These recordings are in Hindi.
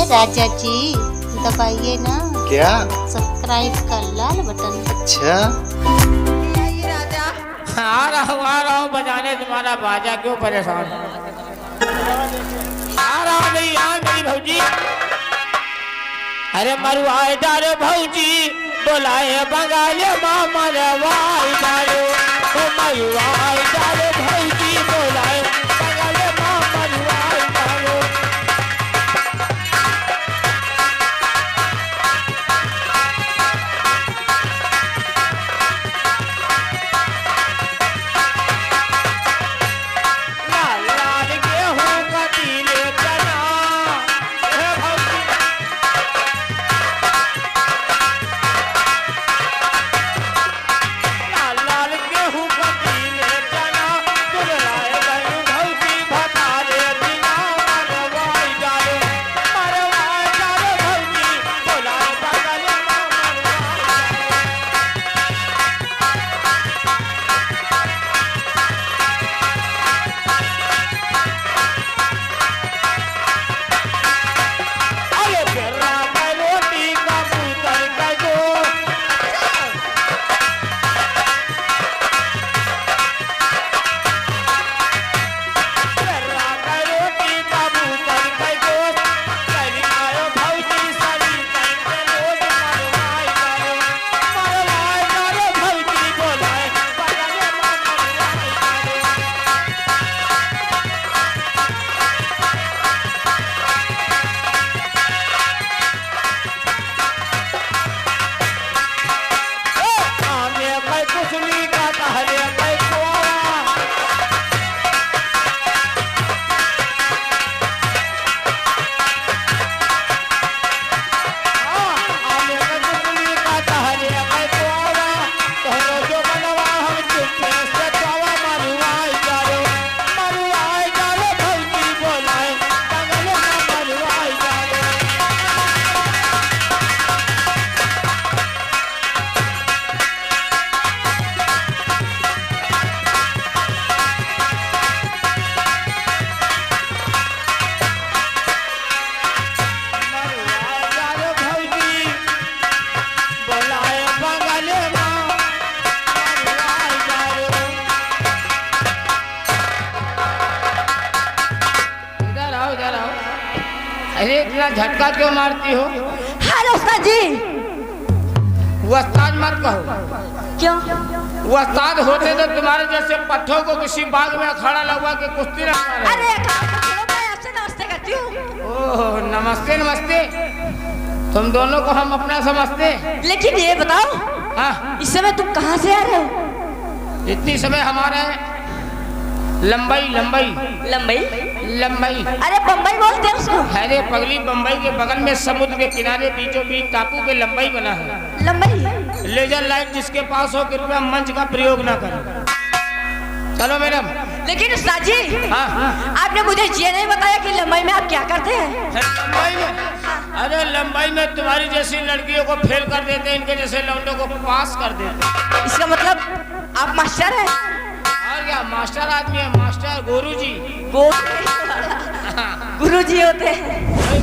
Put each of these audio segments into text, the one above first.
राजा जी दबाइए ना। क्या? सब्सक्राइब का लाल बटन। अच्छा राजा आ रहा हूँ बजाने तुम्हारा बाजा, क्यों परेशान? आ रहा हूँ नहीं यार मेरी भौजी। अरे मरुआए डालो भौजी, बोलाए बंगाली मामा रवाई डालो, मरुआए डालो भौजी, बोलाए बंगाली मामा रवाई डालो। लाल लाल गेहूं का पीले चना, हे भौजी। लाल लाल गेहूं का पीले चना, दुल्हाए बहू भौजी भतारे बिना मरवाई डालो भौजी, बोलाए बंगाली मामा रवाई डालो। अरे पेरा का रोटी कबूतर का दो, पेरा का रोटी कबूतर का दो, चली आयो भौजी सरी तंग रोज मरवाई डालो भौजी, बोलाए बंगाली मामा रवाई डालो। आमे कई कुसली का टहरे कई कुआवा, आमे कई कुसली का टहरे कई कुआवा, तोहरो जो बनवा हम चुपे से तवा मरुआई डालो भौजी, बोलाए बंगाली मामा रवाई डालो। मरुआई डालो भौजी, बोलाए बंगाली मामा रवाई डालो। इधर आओ इधर आओ। अरे इतना झटका क्यों मारती हो? हेलो उस्ताद जी। उस्ताद मत कहो। क्यों? उस्ताद होते तो तुम्हारे जैसे पट्ठों को किसी बाग में खड़ा लगवा के कुश्ती रखा। अरे मैं आपसे नमस्ते करती हूँ। ओह नमस्ते नमस्ते, तुम दोनों को हम अपना समझते। लेकिन ये बताओ, हाँ इस समय तुम कहाँ से आ रहे हो? इतनी समय हमारे लंबाई लंबाई लंबई? लंबाई। अरे बम्बई बोलते हैं उसको। अरे पगली, बंबई के बगल में समुद्र के किनारे बीचों बीच टापू पे लंबाई बना है। लंबई? लेजर लाइट जिसके पास हो कृपया मंच का प्रयोग ना करें। चलो मैडम। लेकिन उस्ताद जी, हाँ आपने मुझे ये नहीं बताया कि लंबई में आप क्या करते हैं? लंबाई में? अरे लंबाई में तुम्हारी जैसी लड़कियों को फेल कर देते, इनके जैसे लौंडों को पास कर देते। इसका मतलब आप मास्टर हैं? और क्या, मास्टर आदमी है, मास्टर गुरुजी। गुरुजी होते हैं।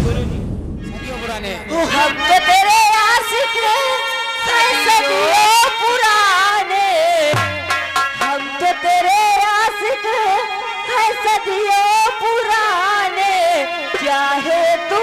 गुरुजी सदियों पुराने। हम तो तेरे आशिक हैं सदियों पुराने, हम तो तेरे आशिक हैं सदियों पुराने, चाहे तू